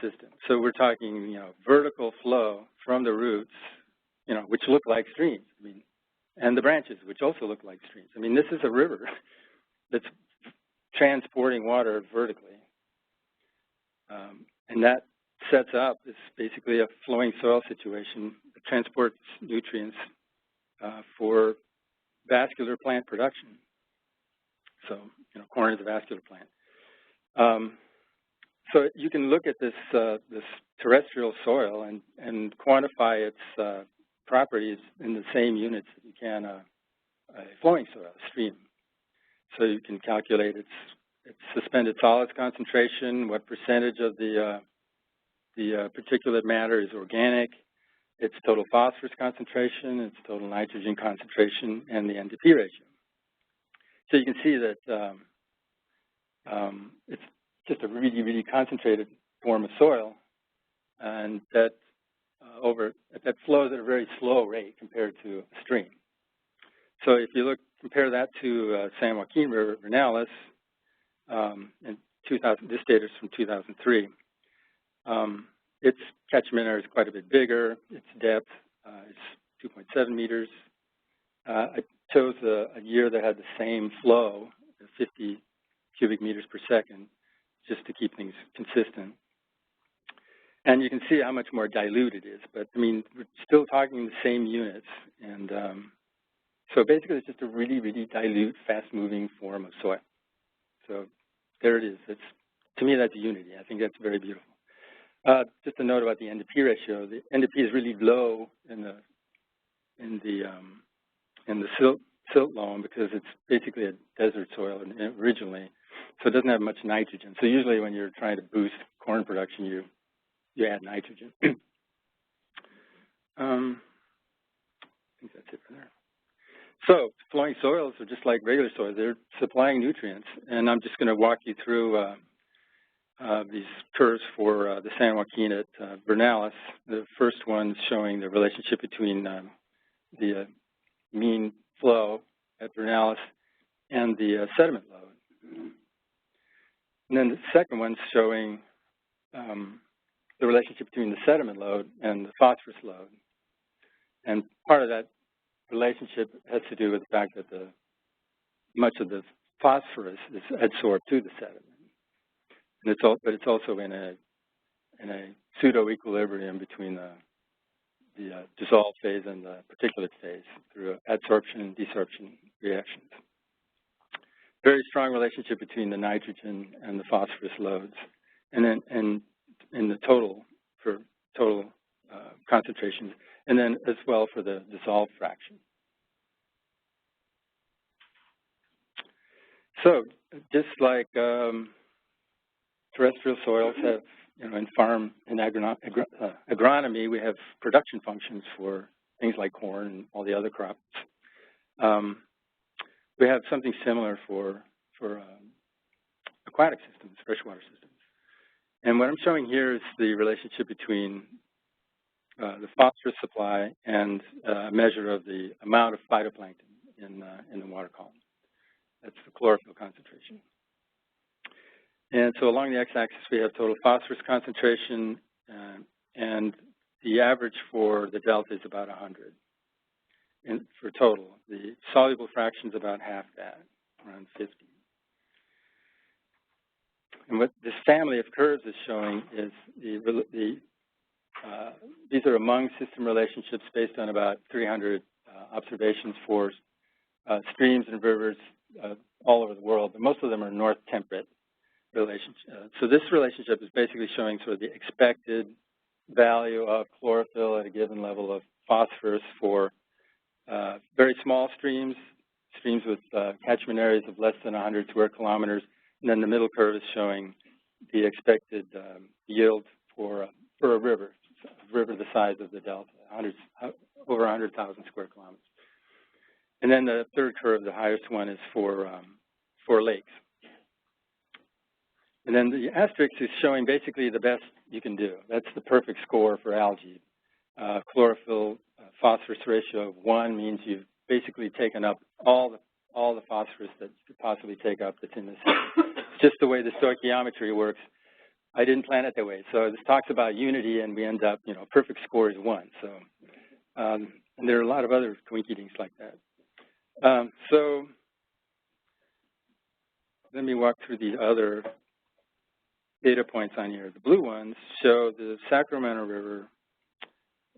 consistent. So we're talking, vertical flow from the roots, which look like streams. I mean, and the branches, which also look like streams. I mean, this is a river that's transporting water vertically. And that sets up this basically a flowing soil situation that transports nutrients for vascular plant production. So, corn is a vascular plant. So you can look at this this terrestrial soil and quantify its properties in the same units that you can a flowing soil, a stream. So you can calculate its suspended solids concentration, what percentage of the particulate matter is organic, its total phosphorus concentration, its total nitrogen concentration, and the NDP ratio. So you can see that it's just a really, really concentrated form of soil, and that that flows at a very slow rate compared to a stream. So if you compare that to San Joaquin River, Vernalis, in 2000, this data is from 2003. Its catchment area is quite a bit bigger. Its depth is 2.7 meters. I chose a year that had the same flow, 50 cubic meters per second, just to keep things consistent. And you can see how much more dilute it is. But, I mean, we're still talking the same units. And so basically it's just a really, really dilute, fast-moving form of soil. So there it is. To me, that's unity. I think that's very beautiful. Just a note about the NDP ratio. The NDP is really low in the silt loam because it's basically a desert soil originally, so it doesn't have much nitrogen. So usually when you're trying to boost corn production, you add nitrogen. I think that's it for there. So flowing soils are just like regular soils. They're supplying nutrients, and I'm just going to walk you through these curves for the San Joaquin at Vernalis. The first one is showing the relationship between the mean flow at Vernalis and the sediment load. And then the second one's showing the relationship between the sediment load and the phosphorus load. And part of that relationship has to do with the fact that much of the phosphorus is adsorbed to the sediment. And but it's also in a pseudo-equilibrium between the dissolved phase and the particulate phase through adsorption and desorption reactions. Very strong relationship between the nitrogen and the phosphorus loads, and then in the total for total concentrations, and then as well for the dissolved fraction. So just like terrestrial soils have, in farm and agronomy, we have production functions for things like corn and all the other crops. We have something similar for aquatic systems, freshwater systems. And what I'm showing here is the relationship between the phosphorus supply and a measure of the amount of phytoplankton in the water column. That's the chlorophyll concentration. And so along the x-axis, we have total phosphorus concentration, and the average for the delta is about 100 for total. The soluble fraction is about half that, around 50. And what this family of curves is showing is these are among system relationships based on about 300 observations for streams and rivers all over the world, but most of them are north temperate relationship. So this relationship is basically showing sort of the expected value of chlorophyll at a given level of phosphorus for very small streams with catchment areas of less than 100 square kilometers, and then the middle curve is showing the expected yield for a river the size of the delta, over 100,000 square kilometers. And then the third curve, the highest one, is for lakes. And then the asterisk is showing basically the best you can do. That's the perfect score for algae. Chlorophyll phosphorus ratio of 1 means you've basically taken up all the phosphorus that you could possibly take up that's in the system. It's just the way the stoichiometry works. I didn't plan it that way. So this talks about unity, and we end up, perfect score is 1. So, and there are a lot of other coincidings like that. So let me walk through the other data points on here. The blue ones show the Sacramento River,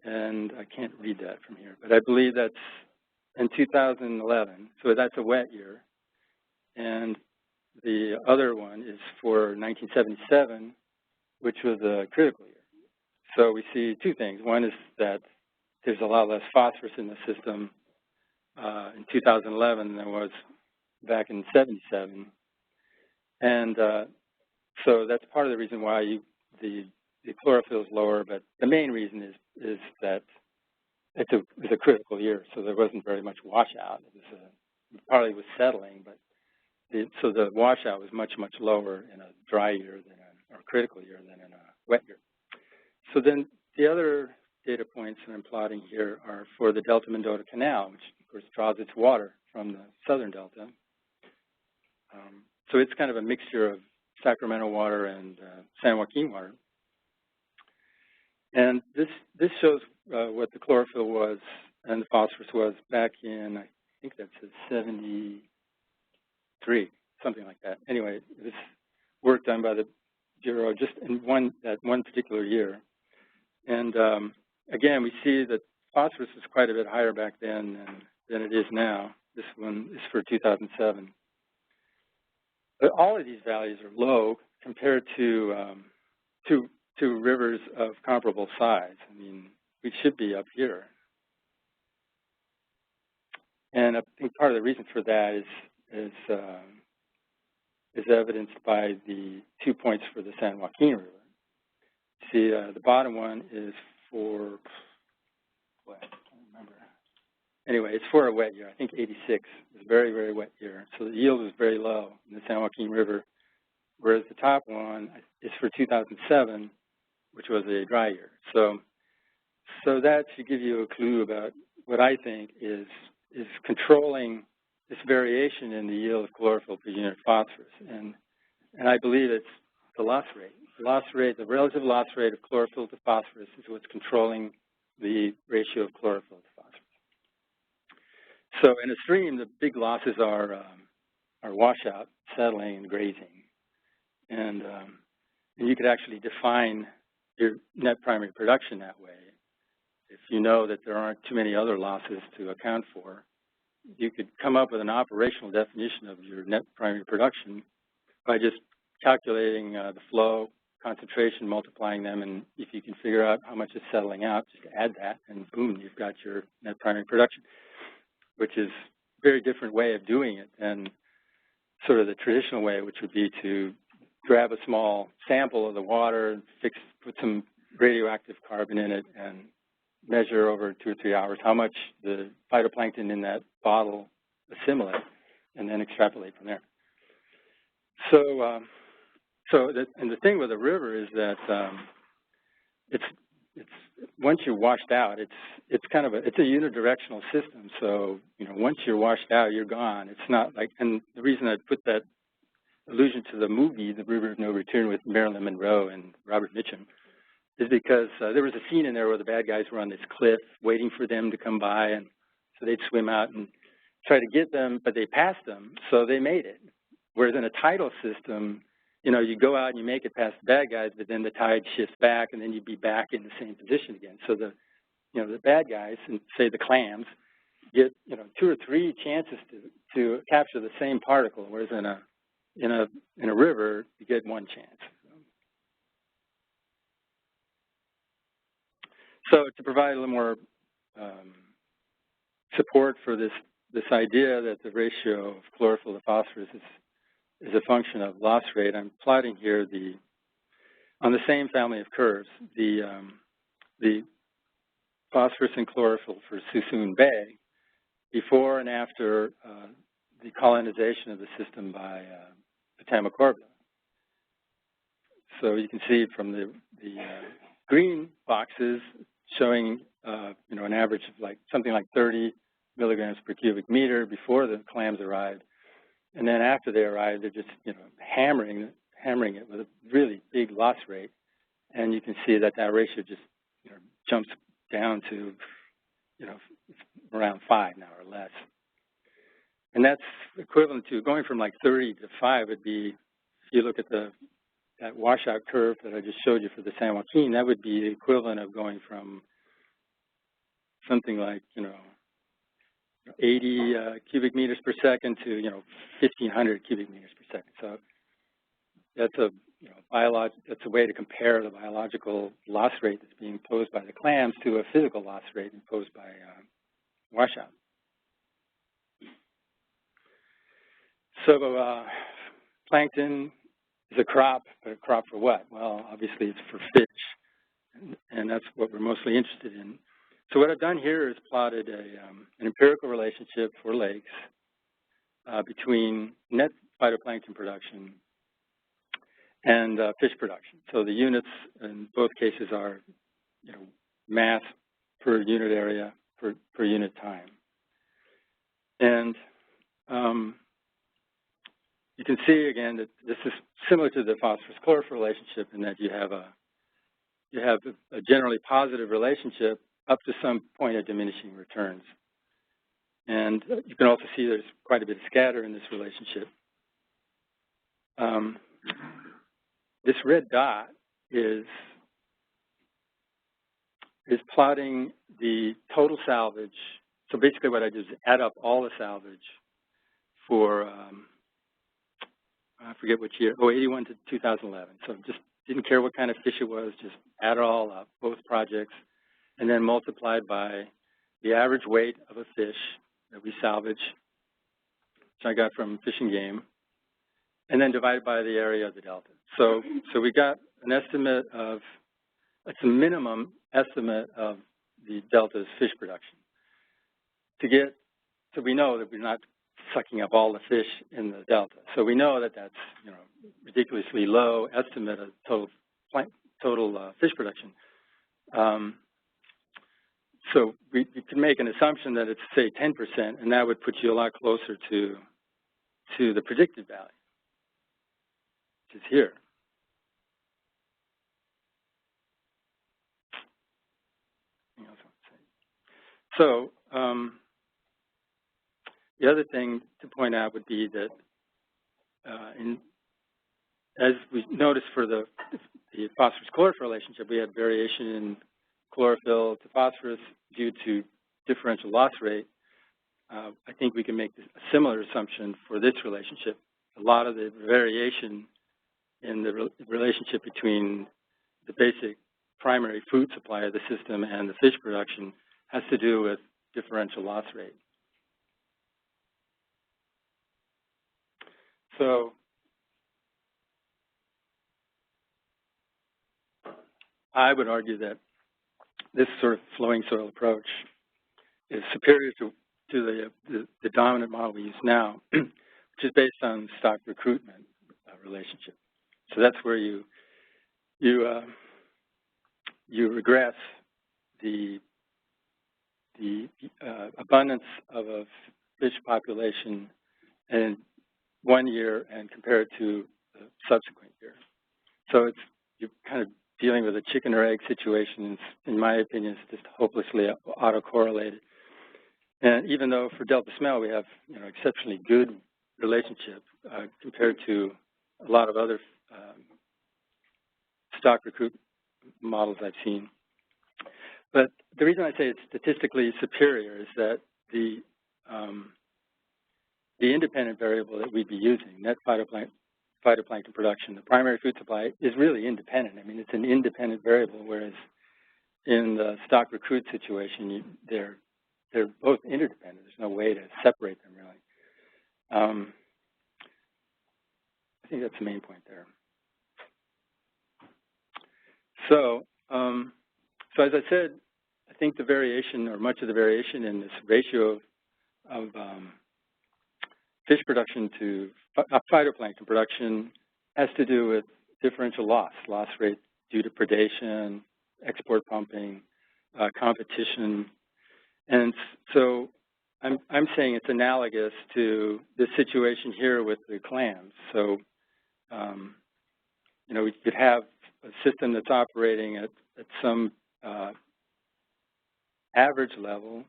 and I can't read that from here, but I believe that's in 2011, so that's a wet year. And the other one is for 1977, which was a critical year. So we see two things. One is that there's a lot less phosphorus in the system in 2011 than there was back in 77. And so that's part of the reason why the chlorophyll is lower, but the main reason is that it was a critical year, so there wasn't very much washout. It probably was settling, but so the washout was much, much lower in a dry year or critical year than in a wet year. So then the other data points that I'm plotting here are for the Delta-Mendota Canal, which of course draws its water from the southern delta. So it's kind of a mixture of Sacramento water and San Joaquin water. And this shows what the chlorophyll was and the phosphorus was back in, I think that's 73, something like that. Anyway, it was work done by the Bureau just in that one particular year. And again, we see that phosphorus was quite a bit higher back then than it is now. This one is for 2007. But all of these values are low compared to rivers of comparable size. I mean, we should be up here. And I think part of the reason for that is evidenced by the 2 points for the San Joaquin River. See, the bottom one is for, what, I can't remember. Anyway, it's for a wet year. I think 86 was a very, very wet year. So the yield was very low in the San Joaquin River, whereas the top one is for 2007, which was a dry year. So that should give you a clue about what I think is controlling this variation in the yield of chlorophyll per unit phosphorus. And I believe it's the loss rate. The loss rate, the relative loss rate of chlorophyll to phosphorus is what's controlling the ratio of chlorophyll to phosphorus. So in a stream, the big losses are washout, settling, and grazing. And you could actually define your net primary production that way. If you know that there aren't too many other losses to account for, you could come up with an operational definition of your net primary production by just calculating the flow, concentration, multiplying them, and if you can figure out how much is settling out, just add that, and boom, you've got your net primary production, which is a very different way of doing it than sort of the traditional way, which would be to grab a small sample of the water, put some radioactive carbon in it, and measure over 2 or 3 hours how much the phytoplankton in that bottle assimilate, and then extrapolate from there. And the thing with the river is that it's once you're washed out, it's a unidirectional system. So once you're washed out, you're gone. It's not like, and the reason I put that allusion to the movie, The River of No Return, with Marilyn Monroe and Robert Mitchum, is because there was a scene in there where the bad guys were on this cliff waiting for them to come by, and so they'd swim out and try to get them, but they passed them, so they made it. Whereas in a tidal system, you go out and you make it past the bad guys, but then the tide shifts back, and then you'd be back in the same position again. So the bad guys, and say the clams, get 2 or 3 chances to capture the same particle, whereas in a river you get 1 chance. So to provide a little more support for this idea that the ratio of chlorophyll to phosphorus is a function of loss rate, I'm plotting here on the same family of curves, the phosphorus and chlorophyll for Suisun Bay before and after the colonization of the system by Pitamacorbula. So you can see from the green boxes showing an average of something like 30 milligrams per cubic meter before the clams arrived, and then after they arrived, they're just hammering hammering it with a really big loss rate, and you can see that that ratio just jumps down to around 5 now or less. And that's equivalent to going from like 30 to 5 would be, if you look at that washout curve that I just showed you for the San Joaquin, that would be the equivalent of going from something like, 80 cubic meters per second to, 1,500 cubic meters per second. So that's a way to compare the biological loss rate that's being imposed by the clams to a physical loss rate imposed by washout. So plankton is a crop, but a crop for what? Well, obviously it's for fish, and that's what we're mostly interested in. So what I've done here is plotted an empirical relationship for lakes between net phytoplankton production and fish production. So the units in both cases are, mass per unit area per unit time. And you can see again that this is similar to the phosphorus-chlorophyll relationship in that you have a generally positive relationship up to some point of diminishing returns. And you can also see there's quite a bit of scatter in this relationship. This red dot is plotting the total salvage. So basically what I did is add up all the salvage for, I forget which year, 81 to 2011. So just didn't care what kind of fish it was, just add it all up, both projects, and then multiplied by the average weight of a fish that we salvage, which I got from Fish and Game, and then divided by the area of the delta. So we got an estimate of, it's a minimum estimate of the delta's fish production. So we know that we're not sucking up all the fish in the delta. So we know that that's, ridiculously low estimate of total fish production. So you can make an assumption that it's, say, 10%, and that would put you a lot closer to the predicted value, which is here. So the other thing to point out would be that as we noticed for the phosphorus-chlorophyll relationship, we had variation in chlorophyll to phosphorus due to differential loss rate. I think we can make a similar assumption for this relationship. A lot of the variation in the relationship between the basic primary food supply of the system and the fish production has to do with differential loss rate. So I would argue that this sort of flowing soil approach is superior to the dominant model we use now, which is based on stock recruitment relationship. So that's where you regress the abundance of a fish population in 1 year and compare it to the subsequent year. So you're kind of dealing with a chicken or egg situation. In my opinion, it's just hopelessly autocorrelated. And even though for delta smell we have exceptionally good relationship compared to a lot of other stock recruit models I've seen. But the reason I say it's statistically superior is that the independent variable that we'd be using, net phytoplankton production, the primary food supply, is really independent. I mean, it's an independent variable, whereas in the stock recruit situation, they're both interdependent. There's no way to separate them, really. I think that's the main point there. So as I said, I think the variation, or much of the variation in this ratio of fish production to phytoplankton production has to do with differential loss rate due to predation, export pumping, competition. And so I'm saying it's analogous to the situation here with the clams. So we could have a system that's operating at some average level,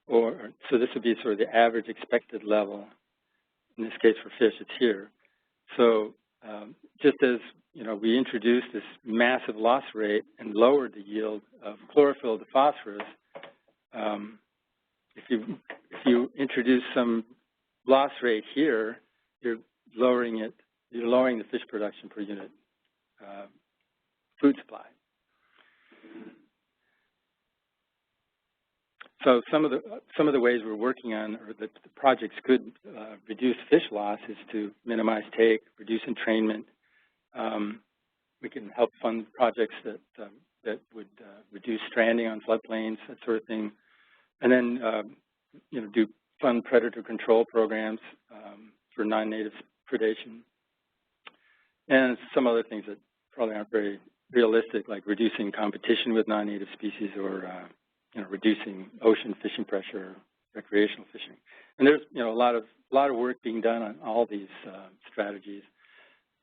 so this would be sort of the average expected level. In this case, for fish, it's here. So just as we introduced this massive loss rate and lowered the yield of chlorophyll to phosphorus, if you introduce some loss rate here, you're lowering the fish production per unit food supply. So some of the ways we're working on, or that the projects could reduce fish loss, is to minimize take, reduce entrainment. We can help fund projects that would reduce stranding on floodplains, that sort of thing, and then do fund predator control programs for non-native predation, and some other things that probably aren't very realistic, like reducing competition with non-native species, or reducing ocean fishing pressure, recreational fishing. And there's a lot of work being done on all these strategies.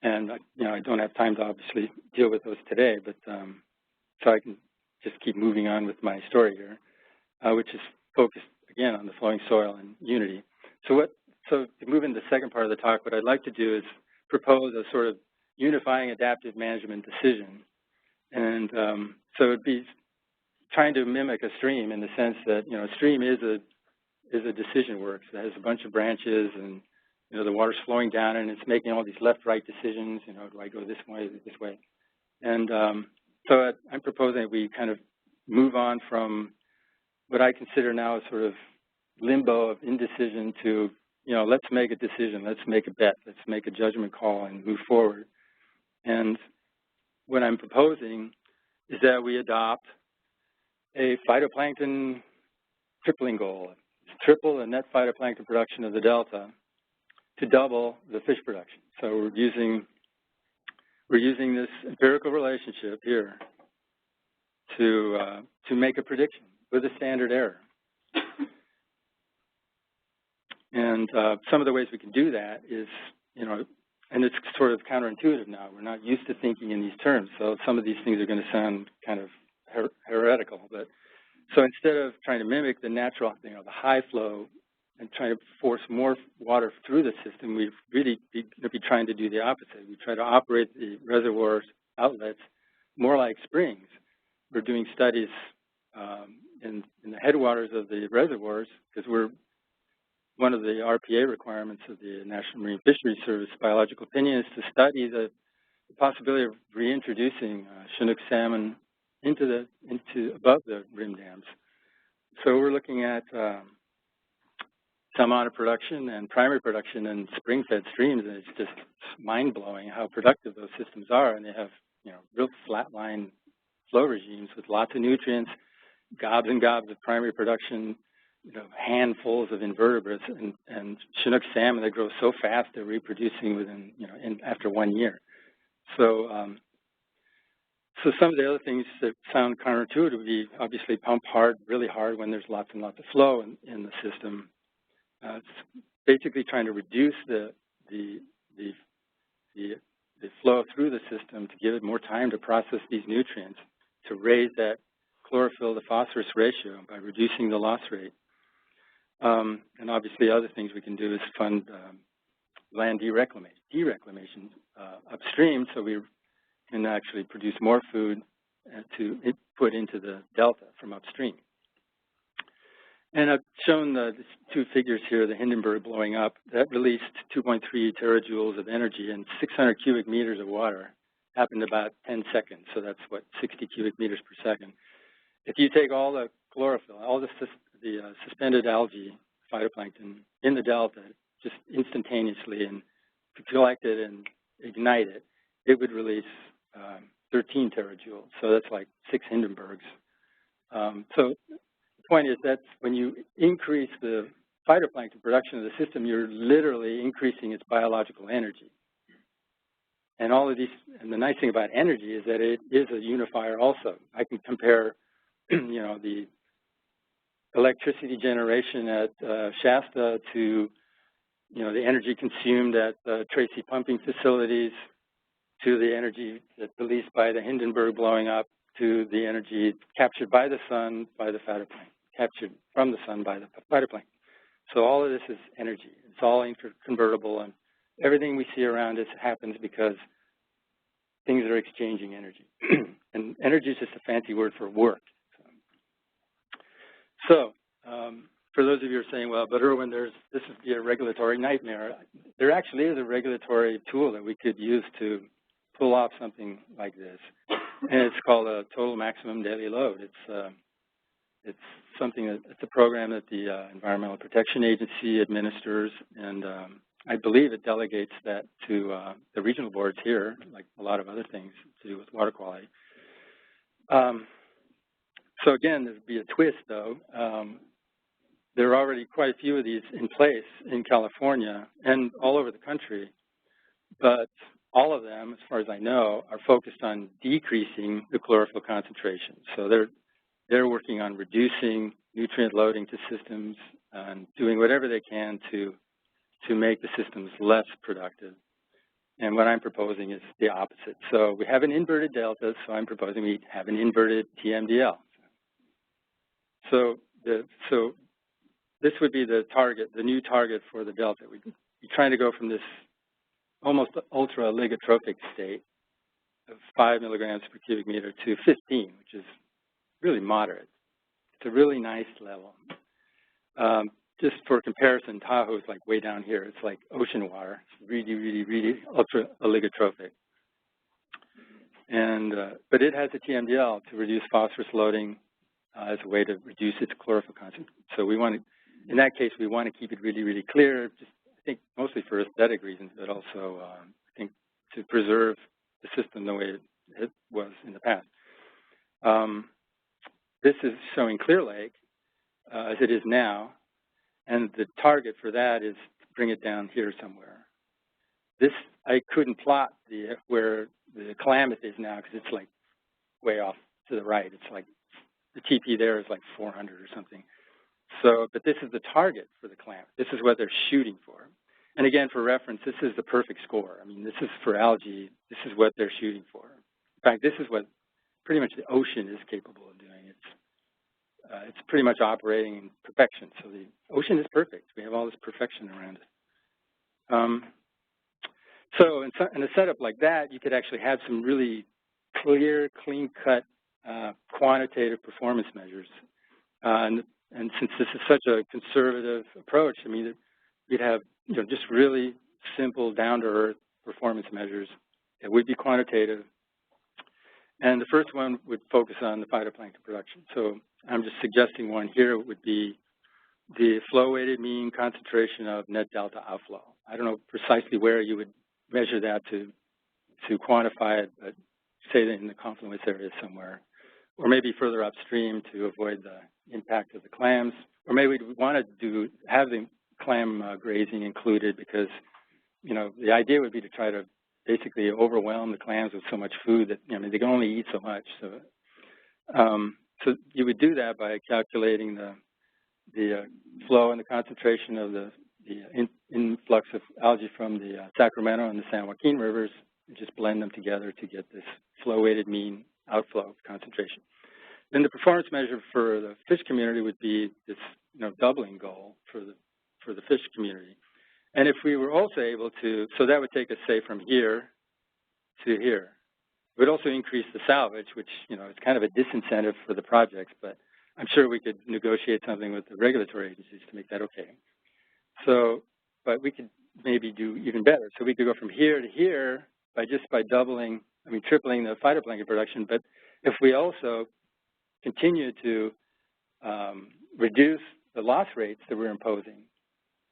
And I don't have time to obviously deal with those today, but so I can just keep moving on with my story here, which is focused again on the flowing soil and unity. So to move into the second part of the talk, what I'd like to do is propose a sort of unifying adaptive management decision, and so it'd be trying to mimic a stream in the sense that a stream is a decision works. It has a bunch of branches, and the water's flowing down, and it's making all these left-right decisions. Do I go this way, this way? And so I'm proposing that we kind of move on from what I consider now a sort of limbo of indecision to let's make a decision, let's make a bet, let's make a judgment call and move forward. And what I'm proposing is that we adopt a phytoplankton tripling goal, triple the net phytoplankton production of the delta to double the fish production. So we're using this empirical relationship here to make a prediction with a standard error. And some of the ways we can do that is, and it's sort of counterintuitive now. We're not used to thinking in these terms, so some of these things are going to sound kind of heretical. But so instead of trying to mimic the natural, the high flow and trying to force more water through the system, we'd really be trying to do the opposite. We try to operate the reservoirs outlets more like springs. We're doing studies in the headwaters of the reservoirs, because one of the RPA requirements of the National Marine Fisheries Service biological opinion is to study the possibility of reintroducing Chinook salmon into above the rim dams. So we're looking at salmon production and primary production in spring-fed streams, and it's just mind-blowing how productive those systems are. And they have real flat-line flow regimes with lots of nutrients, gobs and gobs of primary production, handfuls of invertebrates, and Chinook salmon that grow so fast they're reproducing within after 1 year. So so some of the other things that sound counterintuitive would be obviously pump hard, really hard when there's lots and lots of flow in the system. It's basically trying to reduce the flow through the system to give it more time to process these nutrients, to raise that chlorophyll to phosphorus ratio by reducing the loss rate. And obviously other things we can do is fund land dereclamation upstream, so we can actually produce more food to put into the delta from upstream. And I've shown these two figures here, the Hindenburg blowing up. That released 2.3 terajoules of energy, and 600 cubic meters of water happened in about 10 seconds. So that's, 60 cubic meters per second. If you take all the chlorophyll, all the suspended algae, phytoplankton, in the delta, just instantaneously, and to collect it and ignite it, it would release 13 terajoules. So that's like 6 Hindenburgs. So the point is that when you increase the phytoplankton production of the system, you're literally increasing its biological energy. And all of these, and the nice thing about energy is that it is a unifier also. I can compare, the electricity generation at Shasta to, the energy consumed at Tracy pumping facilities, to the energy that's released by the Hindenburg blowing up, to the energy captured by the sun by the phytoplankton, captured from the sun by the phytoplankton. So all of this is energy. It's all interconvertible, and everything we see around us happens because things are exchanging energy. And energy is just a fancy word for work. So for those of you who are saying, well, but Erwin, this would be a regulatory nightmare. There actually is a regulatory tool that we could use to pull off something like this, and it's called a total maximum daily load. It's something it's a program that the Environmental Protection Agency administers, and I believe it delegates that to the regional boards here, like a lot of other things to do with water quality. So again, there'd be a twist, though. There are already quite a few of these in place in California and all over the country, but all of them, as far as I know, are focused on decreasing the chlorophyll concentration. So they're working on reducing nutrient loading to systems and doing whatever they can to make the systems less productive. And what I'm proposing is the opposite. So we have an inverted delta, so I'm proposing we have an inverted TMDL. So this would be the target, the new target for the delta. We'd be trying to go from this almost ultra-oligotrophic state of 5 milligrams per cubic meter to 15, which is really moderate. It's a really nice level. Just for comparison, Tahoe is like way down here. It's like ocean water. It's really, really, really ultra-oligotrophic. And but it has a TMDL to reduce phosphorus loading as a way to reduce its chlorophyll content. So we want to, in that case, we want to keep it really, really clear, just I think mostly for aesthetic reasons, but also I think to preserve the system the way it was in the past. This is showing Clear Lake as it is now, and the target for that is to bring it down here somewhere. This, I couldn't plot where the Klamath is now because it's like way off to the right. It's like the TP there is like 400 or something. So, but this is the target for the Klamath. This is what they're shooting for. And again, for reference, this is the perfect score. I mean, this is for algae. This is what they're shooting for. In fact, this is what pretty much the ocean is capable of doing. It's pretty much operating in perfection. So the ocean is perfect. We have all this perfection around it. So in a setup like that, you could actually have some really clear, clean-cut quantitative performance measures. And since this is such a conservative approach, I mean, you'd have just really simple, down-to-earth performance measures that would be quantitative. And the first one would focus on the phytoplankton production. So I'm just suggesting one here would be the flow-weighted mean concentration of net delta outflow. I don't know precisely where you would measure that to quantify it, but say that in the confluence area somewhere, or maybe further upstream to avoid the impact of the clams, or maybe we'd want to have the clam grazing included because, the idea would be to try to basically overwhelm the clams with so much food that, they can only eat so much. So you would do that by calculating the flow and the concentration of the influx of algae from the Sacramento and the San Joaquin rivers, and just blend them together to get this flow-weighted mean outflow concentration. Then the performance measure for the fish community would be this, doubling goal for the fish community. And if we were also able to, so that would take us, say, from here to here. It would also increase the salvage, which, is kind of a disincentive for the projects, but I'm sure we could negotiate something with the regulatory agencies to make that okay. So, but we could maybe do even better. So we could go from here to here by doubling, tripling the phytoplankton production, but if we also continue to reduce the loss rates that we're imposing,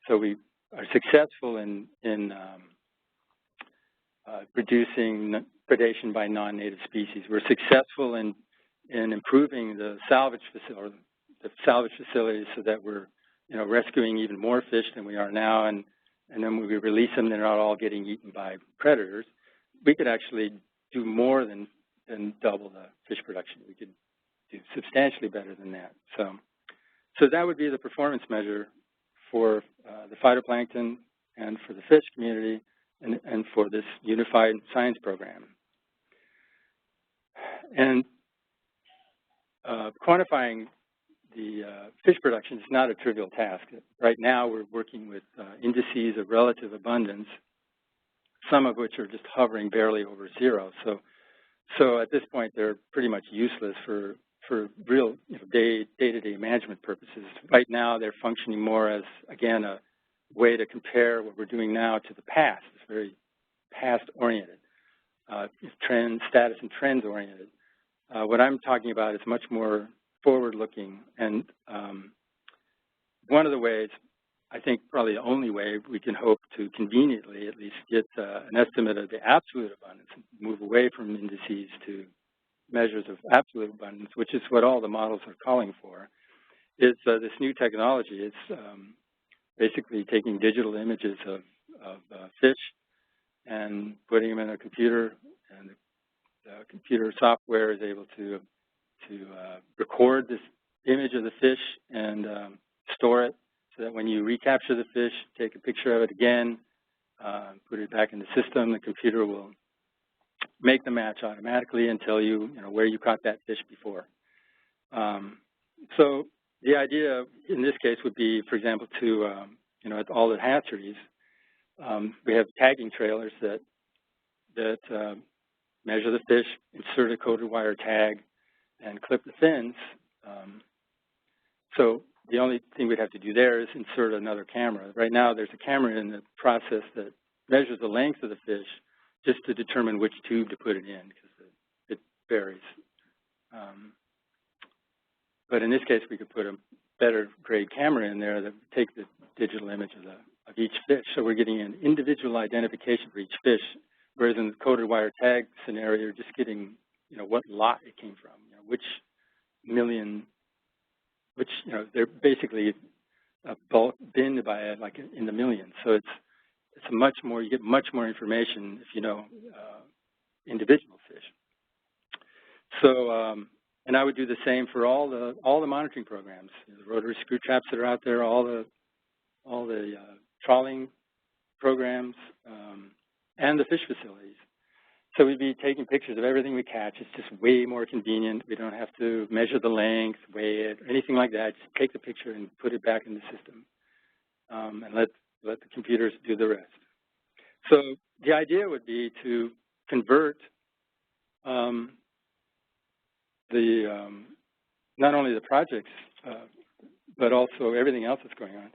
so we are successful in reducing predation by non-native species. We're successful in improving the salvage facilities so that we're rescuing even more fish than we are now, and then when we release them, they're not all getting eaten by predators. We could actually do more than double the fish production. We could do substantially better than that. So that would be the performance measure for the phytoplankton and for the fish community. and for this unified science program. And quantifying the fish production is not a trivial task. Right now, we're working with indices of relative abundance, some of which are just hovering barely over zero. So at this point, they're pretty much useless for real day-to-day management purposes. Right now, they're functioning more as, again, a way to compare what we're doing now to the past. It's very past-oriented, status and trends-oriented. What I'm talking about is much more forward-looking, and one of the ways, I think probably the only way we can hope to conveniently at least get an estimate of the absolute abundance and move away from indices to measures of absolute abundance, which is what all the models are calling for, is this new technology. It's basically taking digital images of fish and putting them in a computer, and the computer software is able to record this image of the fish and store it, so that when you recapture the fish, take a picture of it again, put it back in the system, the computer will make the match automatically and tell you, where you caught that fish before. So the idea in this case would be, for example, to, at all the hatcheries, we have tagging trailers that measure the fish, insert a coated wire tag, and clip the fins. So the only thing we'd have to do there is insert another camera. Right now, there's a camera in the process that measures the length of the fish just to determine which tube to put it in, because it varies. But in this case, we could put a better grade camera in there that would take the digital image of each fish. So we're getting an individual identification for each fish, whereas in the coated wire tag scenario, you're just getting, what lot it came from, which million, they're basically bulk binned by like in the millions. So it's much more, you get much more information if you know individual fish. So, and I would do the same for all the monitoring programs, the rotary screw traps that are out there, all the trawling programs, and the fish facilities. So we'd be taking pictures of everything we catch. It's just way more convenient. We don't have to measure the length, weigh it, or anything like that. Just take the picture and put it back in the system, and let the computers do the rest. So the idea would be to convert not only the projects, but also everything else that's going on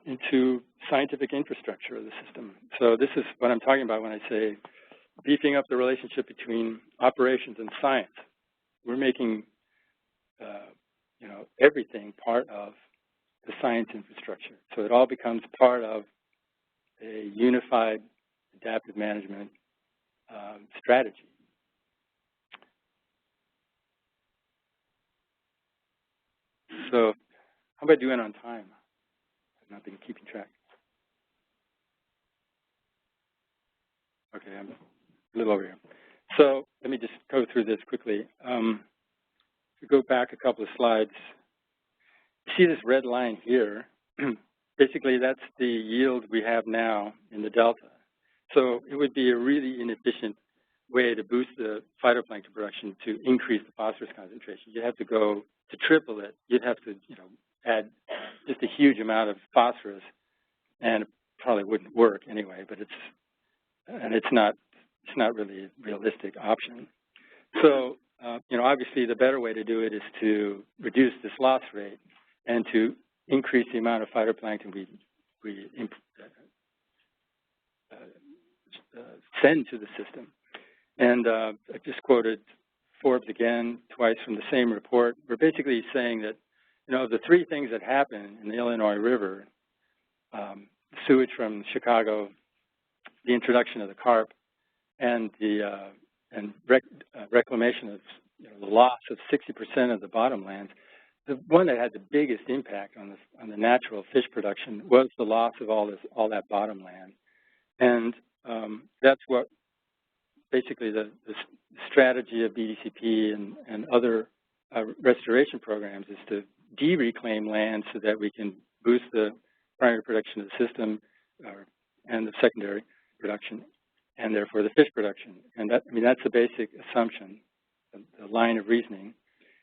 into scientific infrastructure of the system. So this is what I'm talking about when I say beefing up the relationship between operations and science. We're making, everything part of the science infrastructure. So it all becomes part of a unified adaptive management strategy. So how about doing on time? I've not been keeping track. Okay, I'm a little over here. So let me just go through this quickly. If we go back a couple of slides, you see this red line here. Basically, that's the yield we have now in the delta. So it would be a really inefficient way to boost the phytoplankton production to increase the phosphorus concentration. You'd have to go to triple it. You'd have to, add just a huge amount of phosphorus, and it probably wouldn't work anyway. But it's not really a realistic option. So, obviously the better way to do it is to reduce this loss rate and to increase the amount of phytoplankton we send to the system. And I just quoted Forbes again twice from the same report. We're basically saying that, the three things that happen in the Illinois River, sewage from Chicago, the introduction of the carp, and the reclamation of the loss of 60% of the bottomlands, the one that had the biggest impact on the natural fish production was the loss of all that bottomland, and that's what basically the strategy of BDCP and other restoration programs is to de-reclaim land so that we can boost the primary production of the system and the secondary, production and therefore the fish production. And that, I mean, that's the basic assumption, the line of reasoning.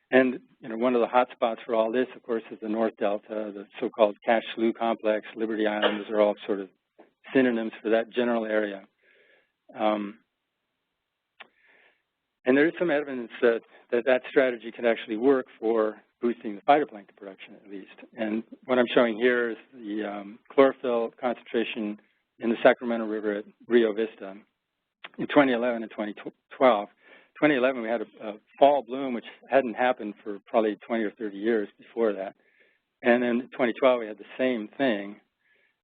And, you know, one of the hot spots for all this, of course, is the North Delta, the so-called Cache Slough Complex, Liberty Island. Those are all sort of synonyms for that general area. And there is some evidence that that strategy can actually work for boosting the phytoplankton production, at least. And what I'm showing here is the chlorophyll concentration in the Sacramento River at Rio Vista in 2011 and 2012. 2011, we had a fall bloom, which hadn't happened for probably 20 or 30 years before that. And then in 2012, we had the same thing.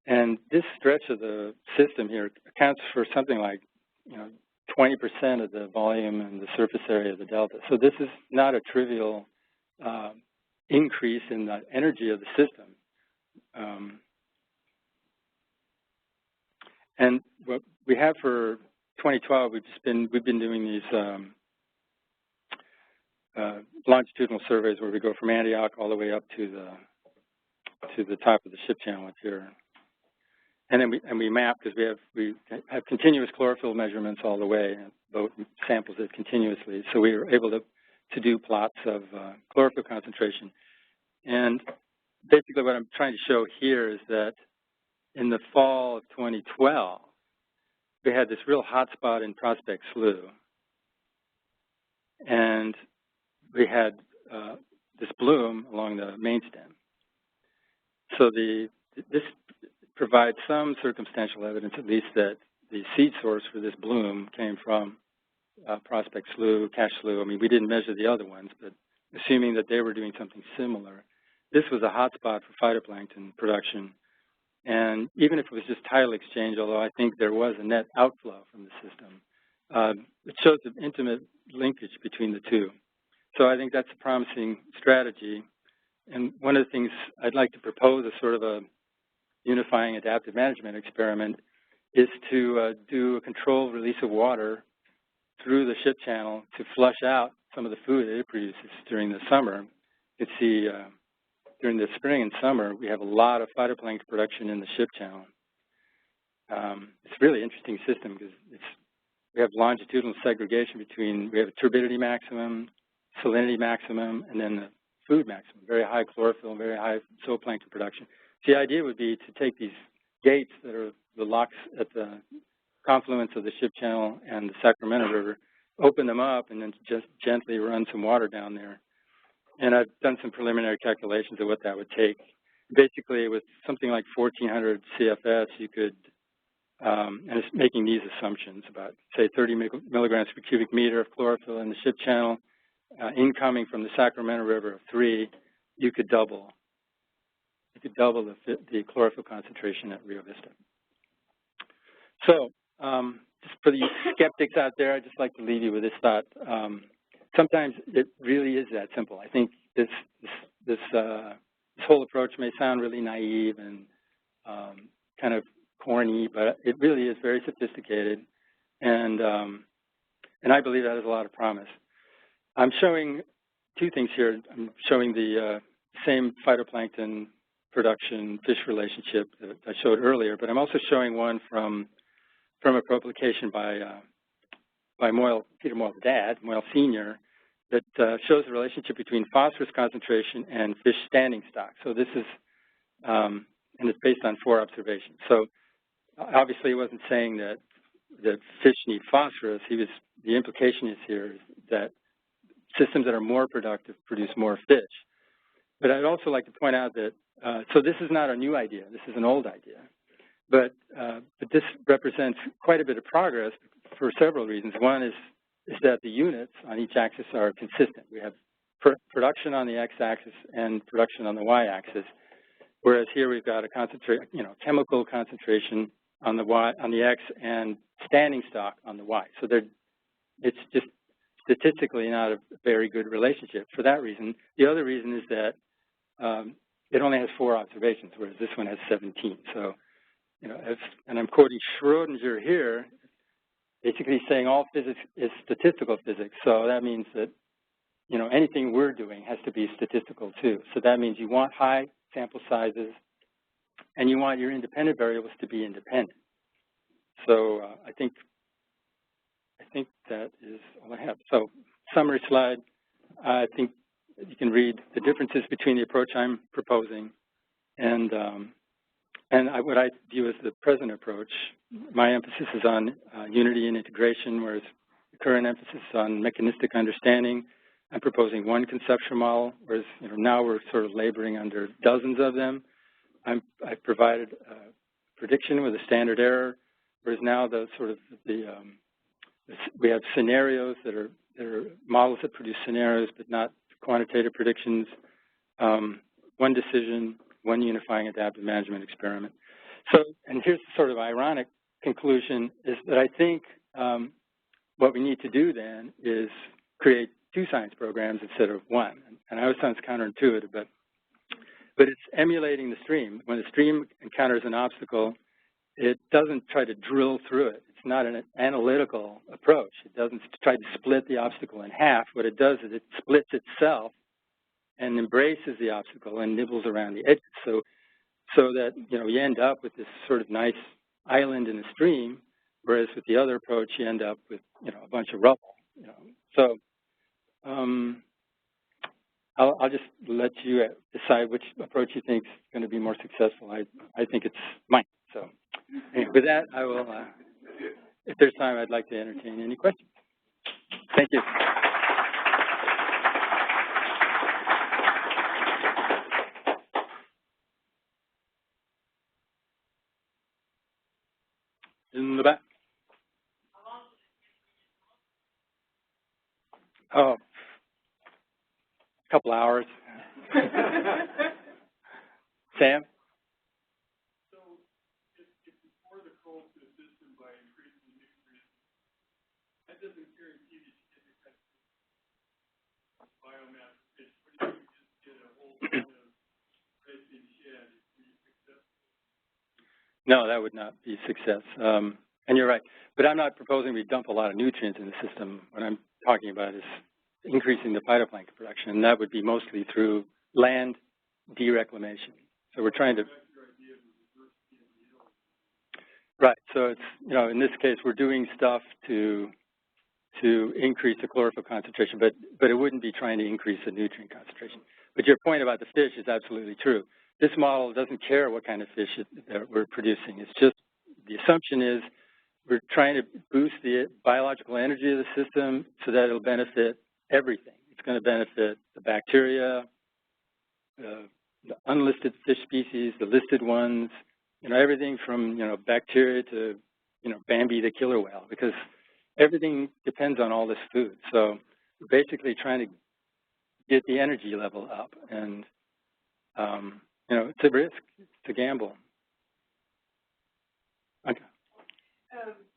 And this stretch of the system here accounts for something like, you know, 20% of the volume and the surface area of the delta. So this is not a trivial increase in the energy of the system. And what we have for 2012, we've been doing these longitudinal surveys where we go from Antioch all the way up to the top of the ship channel up here. And then we map, because we have continuous chlorophyll measurements all the way, and boat samples it continuously. So we were able to do plots of chlorophyll concentration. And basically what I'm trying to show here is that in the fall of 2012, we had this real hot spot in Prospect Slough. And we had this bloom along the main stem. So this provides some circumstantial evidence, at least, that the seed source for this bloom came from Prospect Slough, Cache Slough. I mean, we didn't measure the other ones, but assuming that they were doing something similar, this was a hot spot for phytoplankton production. And even if it was just tidal exchange, although I think there was a net outflow from the system, it shows an intimate linkage between the two. So I think that's a promising strategy. And one of the things I'd like to propose as sort of a unifying adaptive management experiment is to do a controlled release of water through the ship channel to flush out some of the food that it produces during the summer. You can see during the spring and summer, we have a lot of phytoplankton production in the ship channel. It's a really interesting system because we have longitudinal segregation between, we have a turbidity maximum, salinity maximum, and then the food maximum, very high chlorophyll, very high zooplankton production. The idea would be to take these gates that are the locks at the confluence of the ship channel and the Sacramento River, open them up, and then just gently run some water down there. And I've done some preliminary calculations of what that would take. Basically, with something like 1,400 CFS, you could, and it's making these assumptions about, say, 30 milligrams per cubic meter of chlorophyll in the ship channel, incoming from the Sacramento River of 3, you could double. You could double the chlorophyll concentration at Rio Vista. So, just for the skeptics out there, I'd just like to leave you with this thought. Sometimes it really is that simple. I think this whole approach may sound really naive and kind of corny, but it really is very sophisticated, and I believe that has a lot of promise. I'm showing two things here. I'm showing the same phytoplankton production fish relationship that I showed earlier, but I'm also showing one from a publication by Peter Moyle's dad, Moyle Sr., that shows the relationship between phosphorus concentration and fish standing stock. So this is, and it's based on 4 observations. So obviously he wasn't saying that fish need phosphorus. The implication is here is that systems that are more productive produce more fish. But I'd also like to point out that, so this is not a new idea. This is an old idea. But this represents quite a bit of progress for several reasons. One is that the units on each axis are consistent. We have production on the x-axis and production on the y-axis, whereas here we've got a chemical concentration on the x and standing stock on the y. So it's just statistically not a very good relationship for that reason. The other reason is that it only has 4 observations, whereas this one has 17. So, and I'm quoting Schrodinger here, basically saying all physics is statistical physics. So that means that, anything we're doing has to be statistical too. So that means you want high sample sizes and you want your independent variables to be independent. So I think that is all I have. So summary slide. I think you can read the differences between the approach I'm proposing and what I view as the present approach. My emphasis is on unity and integration, whereas the current emphasis is on mechanistic understanding. I'm proposing one conceptual model, whereas now we're sort of laboring under dozens of them. I've provided a prediction with a standard error, whereas now we have scenarios that are models that produce scenarios, but not quantitative predictions. One decision, one unifying adaptive management experiment. So, and here's the sort of ironic conclusion is that I think what we need to do then is create 2 science programs instead of 1. And I know it sounds counterintuitive, but it's emulating the stream. When the stream encounters an obstacle, it doesn't try to drill through it. It's not an analytical approach. It doesn't try to split the obstacle in half. What it does is it splits itself and embraces the obstacle and nibbles around the edges, so that you end up with this sort of nice island in the stream, whereas with the other approach you end up with a bunch of rubble. So I'll just let you decide which approach you think is going to be more successful. I think it's mine. So anyway, with that, I will. If there's time, I'd like to entertain any questions. Thank you. In the back. Oh, a couple hours. Sam? So if you pour the coal to the system by increasing the nutrients, that doesn't guarantee that you get the kind of biomass fish. What if you just get a whole ton of racing shed? Are you successful? No, that would not be success. And you're right. But I'm not proposing we dump a lot of nutrients in the system. What I'm talking about is increasing the phytoplankton production, and that would be mostly through land dereclamation. So we're trying to... Right. So it's, in this case, we're doing stuff to increase the chlorophyll concentration, but it wouldn't be trying to increase the nutrient concentration. But your point about the fish is absolutely true. This model doesn't care what kind of fish that we're producing. It's just the assumption is we're trying to boost the biological energy of the system so that it'll benefit everything. It's going to benefit the bacteria, the unlisted fish species, the listed ones, everything from, bacteria to, Bambi the killer whale, because everything depends on all this food. So we're basically trying to get the energy level up, and, it's a risk, it's a gamble. Okay.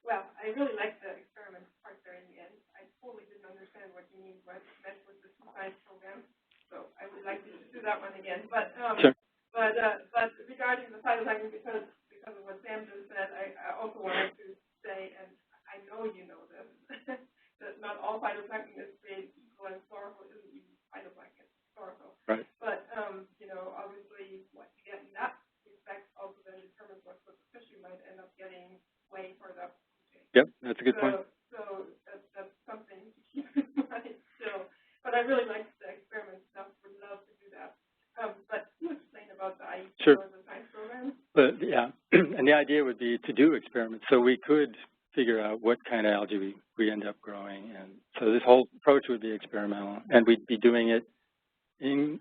Well, I really like the experiment part there in the end. I totally didn't understand what you meant with the 2 science program, so I would like to do that one again. But sure. But regarding the phytoplankton, because of what Sam just said, I also wanted to say, and I know you know this, that not all phytoplankton is created equal, and chlorophyll isn't even phytoplankton, chlorophyll. Right. But obviously, what you get in that respect also then determines what sort of fish you might end up getting way further up. Yep, that's a good point. So that's something to keep in mind still. But I really like the experiment stuff. Would love to do that. But you explain about the IEP Sure. or the science program. But yeah, and the idea would be to do experiments so we could figure out what kind of algae we end up growing. And so this whole approach would be experimental, and we'd be doing it in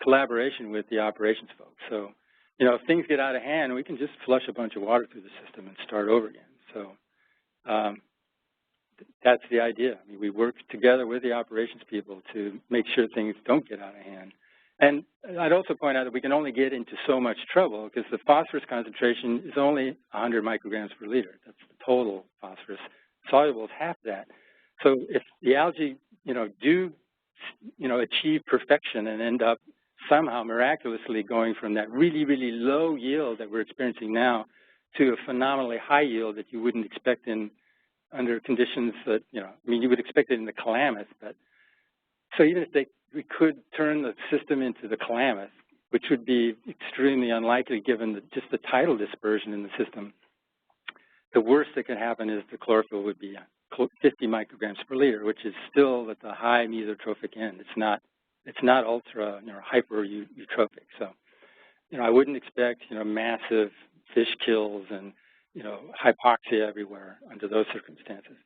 collaboration with the operations folks. So, if things get out of hand, we can just flush a bunch of water through the system and start over again. So that's the idea. I mean, we work together with the operations people to make sure things don't get out of hand. And I'd also point out that we can only get into so much trouble because the phosphorus concentration is only 100 micrograms per liter. That's the total phosphorus. Soluble is half that. So if the algae, do, achieve perfection and end up somehow miraculously going from that really, really low yield that we're experiencing now to a phenomenally high yield that you wouldn't expect under conditions that, you would expect it in the Klamath. But so even if we could turn the system into the Klamath, which would be extremely unlikely given just the tidal dispersion in the system, the worst that can happen is the chlorophyll would be 50 micrograms per liter, which is still at the high mesotrophic end. It's not ultra, hyper eutrophic. So, I wouldn't expect, massive fish kills and, hypoxia everywhere under those circumstances.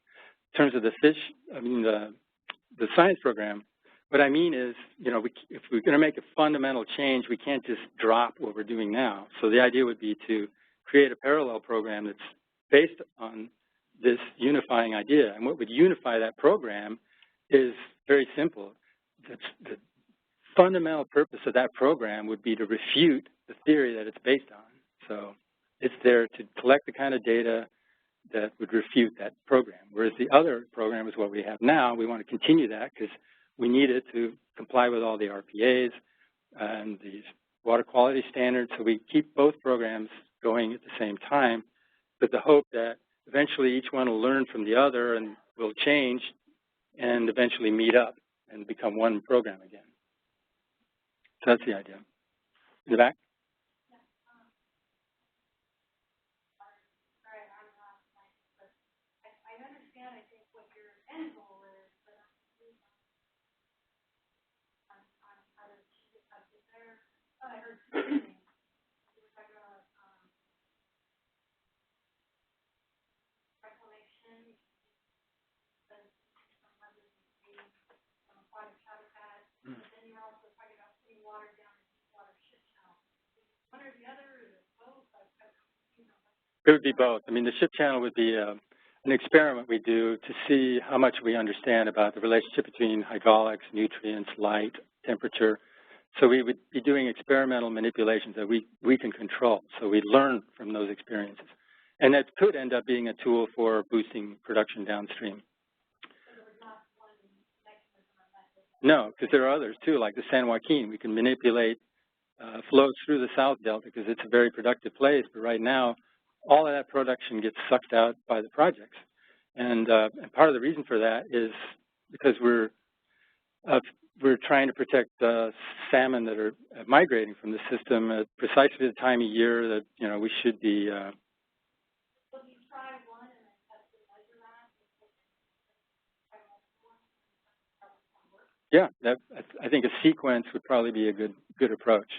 In terms of the fish, the science program, what I mean is, if we're going to make a fundamental change, we can't just drop what we're doing now. So the idea would be to create a parallel program that's based on this unifying idea. And what would unify that program is very simple. The fundamental purpose of that program would be to refute the theory that it's based on. So it's there to collect the kind of data that would refute that program. Whereas the other program is what we have now. We want to continue that because we need it to comply with all the RPAs and these water quality standards. So we keep both programs going at the same time with the hope that eventually each one will learn from the other and will change and eventually meet up and become one program again. So that's the idea. In the back? I heard two things. You were talking about reclamation, some aquatic habitat, but then you were also talking about putting water down in deep water ship channel. One or the other, or both? It would be both. The ship channel would be an experiment we do to see how much we understand about the relationship between hydraulics, nutrients, light, temperature. So we would be doing experimental manipulations that we can control. So we learn from those experiences. And that could end up being a tool for boosting production downstream. No, because there are others too, like the San Joaquin. We can manipulate flows through the South Delta because it's a very productive place. But right now, all of that production gets sucked out by the projects. And part of the reason for that is because we're trying to protect salmon that are migrating from the system at precisely the time of year that, we should be. Will you try one and then test it later on? Yeah, I think a sequence would probably be a good approach.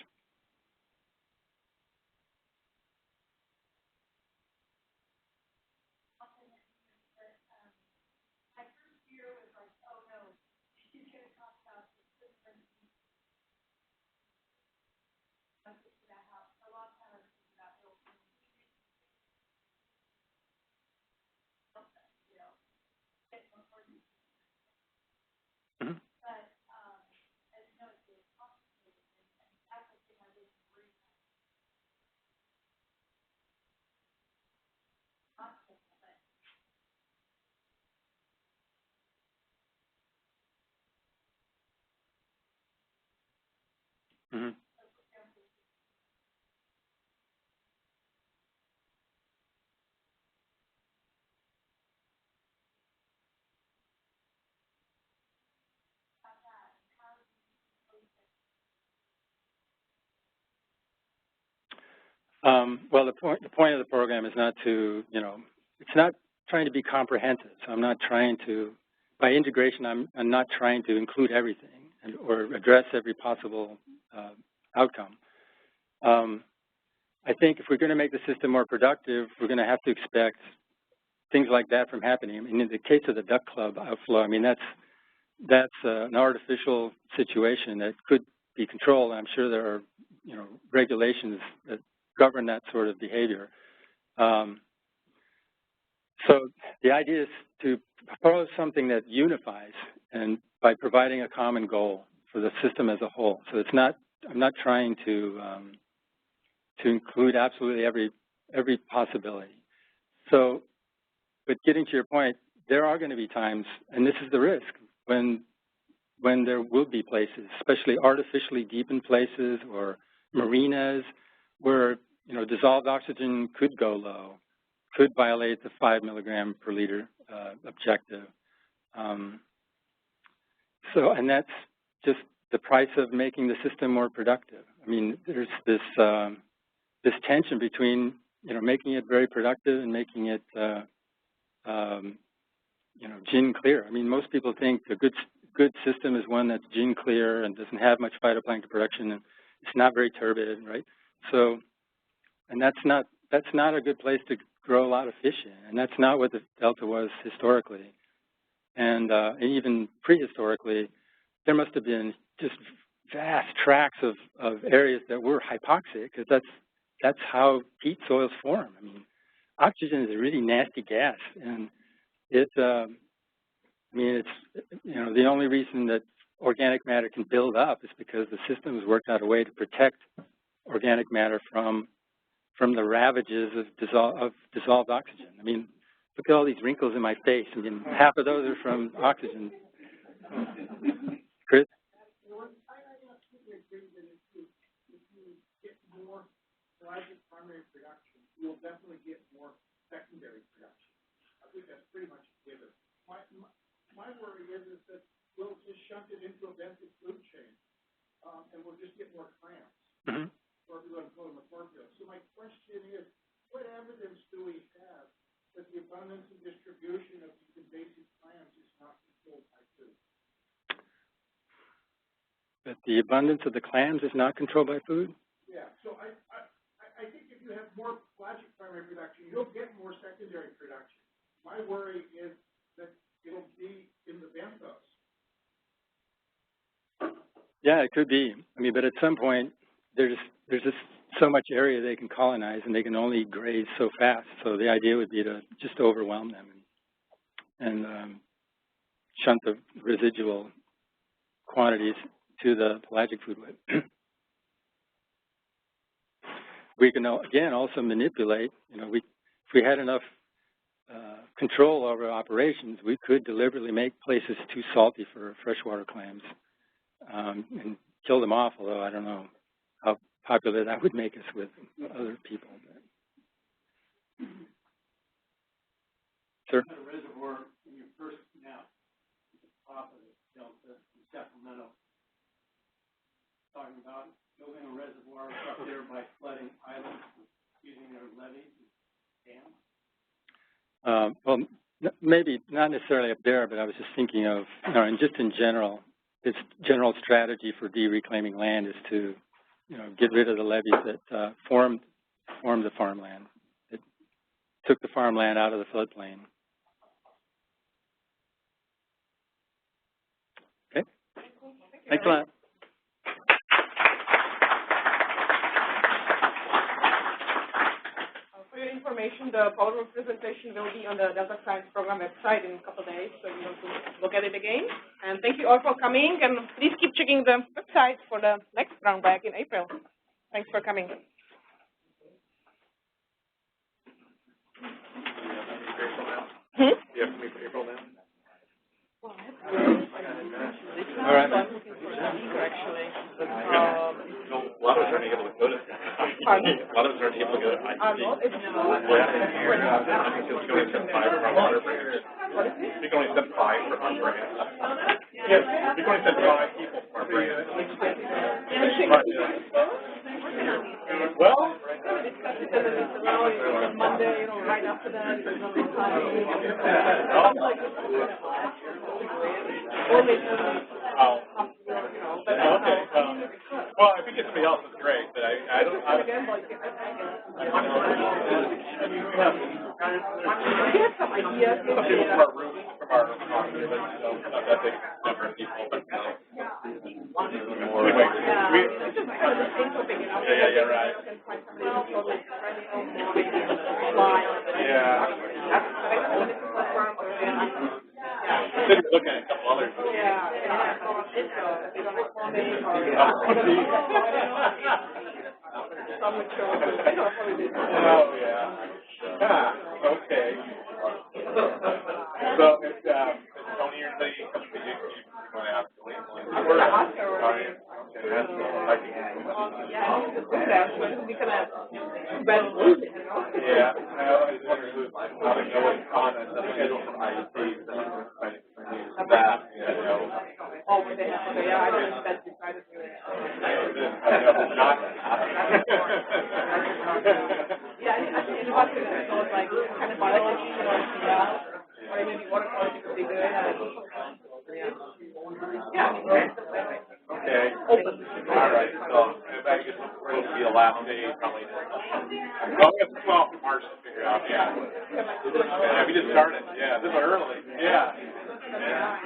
Mm-hmm. Well, the point of the program is not to, it's not trying to be comprehensive. So I'm not trying to, by integration, I'm not trying to include everything or address every possible outcome. I think if we're going to make the system more productive, we're going to have to expect things like that from happening. In the case of the duck club outflow, that's an artificial situation that could be controlled. I'm sure there are, regulations that govern that sort of behavior. So the idea is to propose something that unifies, and by providing a common goal for the system as a whole. So it's not. I'm not trying to include absolutely every possibility. So, but getting to your point, there are going to be times, and this is the risk, when there will be places, especially artificially deepened places or marinas, where dissolved oxygen could go low, could violate the 5 milligram per liter objective. And that's just the price of making the system more productive. There's this tension between, making it very productive and making it, gene clear. I mean, most people think a good system is one that's gene clear and doesn't have much phytoplankton production, and it's not very turbid, right? So, and that's not a good place to grow a lot of fish in, and that's not what the delta was historically. And even prehistorically, there must have been just vast tracts of areas that were hypoxic, because that's how peat soils form. I mean, oxygen is a really nasty gas, and it's the only reason that organic matter can build up is because the system has worked out a way to protect organic matter from the ravages of dissolved oxygen. I mean, look at all these wrinkles in my face. I mean, half of those are from oxygen. Chris? Pelagic primary production, you'll definitely get more secondary production. I think that's pretty much a given. My worry is that we'll just shunt it into a benthic food chain, and we'll just get more clams for everyone pulling the pork bill. So my question is, what evidence do we have that the abundance and distribution of these invasive clams is not controlled by food? That the abundance of the clams is not controlled by food? Yeah, so I think if you have more pelagic primary production, you'll get more secondary production. My worry is that it'll be in the benthos. Yeah, it could be. I mean, but at some point, there's just so much area they can colonize, and they can only graze so fast. So the idea would be to just overwhelm them and shunt the residual quantities to the pelagic food web. We can, again, also manipulate. If we had enough control over operations, we could deliberately make places too salty for freshwater clams and kill them off, although I don't know how popular that would make us with other people. But. Sir? A reservoir in your first map at the top of the delta in Sacramento, talking about building a reservoir up there by flooding islands using their levees and dams? Well, maybe not necessarily up there, but I was just thinking of, and just in general, its general strategy for de-reclaiming land is to, get rid of the levees that formed the farmland. It took the farmland out of the floodplain. Okay. Thanks a lot. For your information, the PowerPoint presentation will be on the Delta Science Program website in a couple of days, so you want to look at it again. And thank you all for coming, and please keep checking the website for the next round back in April. Thanks for coming. Do you have to meet for April now? All right. Actually. No, a lot of us aren't able to go to Pardon? A lot of us aren't able to go to ICP. It's You can only send 5 from our water branch. You can only send 5 from our branch. Yes, you can only send 5 people from our branch. Well, Monday, right after that, okay. Well, if we get somebody else, it's great, but I don't. We have some ideas. Some people from our room, from our office, not that big number of people, but anyway, yeah, right. Yeah. Looking at a couple others. Oh, yeah. Okay. So it's Tony or Lee, you want to ask Lee? Yeah, I was wondering who's how to know what's on the schedule from IEP. That, Oh, they have, yeah, I don't know if that's decided to not. Yeah, I think possible those like kind of biology or anything else, or maybe water quality could be good. Yeah. Okay. Open. All right. So I guess it's supposed to be the last day, probably. Oh, we have 12th of March to figure out. Yeah. Yeah, we just started. Yeah, this is early. Yeah.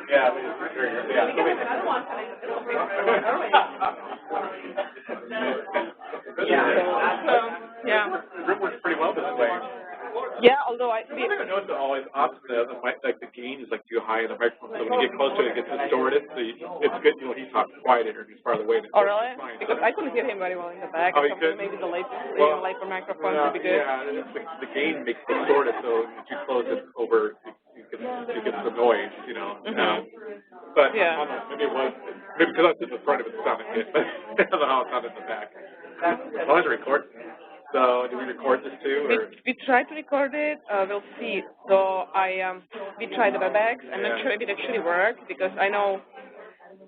Yeah, we just very early. Yeah. So Another one kind of yeah. The room works pretty well this way. Yeah, although I notice that always opposite like the gain is like too high in the microphone, so when you get close to it, it gets distorted. So it's good, he talks quieter and he's farther away. Oh, really? Because I couldn't hear him very well in the back. Oh, you could? Maybe the laser microphone would be good. Yeah, the gain makes it distorted, so if you close it over, you get the noise, But I don't know, maybe it was, maybe because I was in the front of it, it sounded good, but I don't know how it sounded in the back. As long as it records. So, do we record this too? Or? We tried to record it. We'll see. So we tried the WebEx. I'm not sure if it actually worked because I know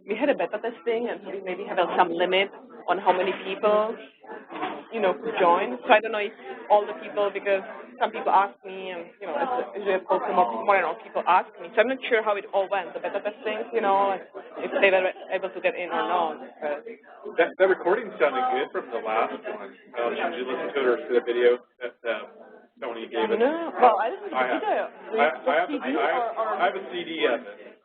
we had a beta testing and we maybe have some limit on how many people, could join. So I don't know if all the people, because some people ask me, and as we have posted more and more people ask me. So I'm not sure how it all went. The beta testing, if they were able to get in or not. That recording sounded good from the last one. Did you listen to it or see the video that Tony gave us? No. Well, I listened to the video. I have a CD of it.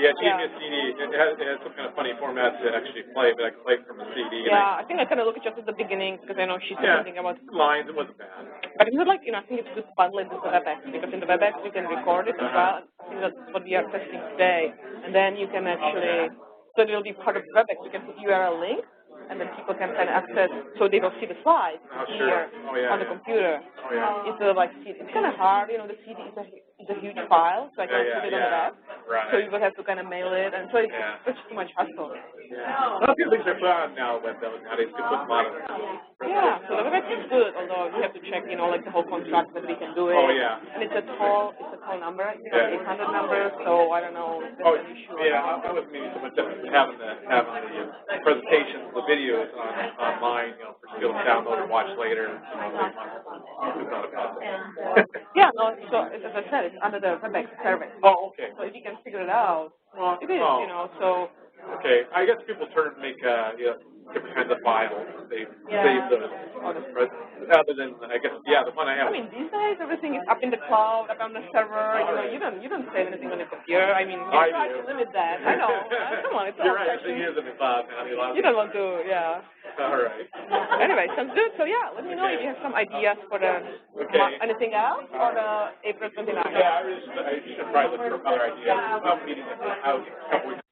Yeah, she gave me a CD. It has some kind of funny format to actually play, but I can play it from the CD. Yeah, I think I kind of looked at just at the beginning because I know she said something about lines. It wasn't bad. But it's not like, I think it's good to bundle it with the WebEx because in the WebEx you can record it as well. I think that's what we are testing today. And then you can actually, so it will be part of the WebEx. You can put URL link and then people can kind of access, so they will see the slides here on the computer. Instead of like CD. It's kind of hard, the CD is a huge file, so I can't put it on the web. Right. So you would have to kind of mail it, and so it's just too much hassle. Yeah. A lot of these things are put on now web though. Nowadays, you put a lot of Yeah, so the WebEx is good, although you have to check, like the whole contract that we can do it. Oh yeah. And it's a tall number, 800 number, so I don't know if that's an issue. Yeah, I was maybe so much having the presentations, the videos online, for people to download or watch later. It's not a problem. Yeah, no, so as I said, it's under the WebEx service. Oh, okay. So if you can figure it out, it is, so. Okay, I guess people make different kinds of files. They save those. Other than, I guess, the one I have. I mean, these days everything is up in the cloud, up on the server. You don't save anything on the computer. I mean, you try to limit that. I know. Come on, it's You're right. Everything is in the cloud now. You don't want to, All right. Anyway, sounds good. So let me know if you have some ideas for the anything else or the April 29th. Yeah, I should probably look for other ideas. I'm meeting out a couple weeks.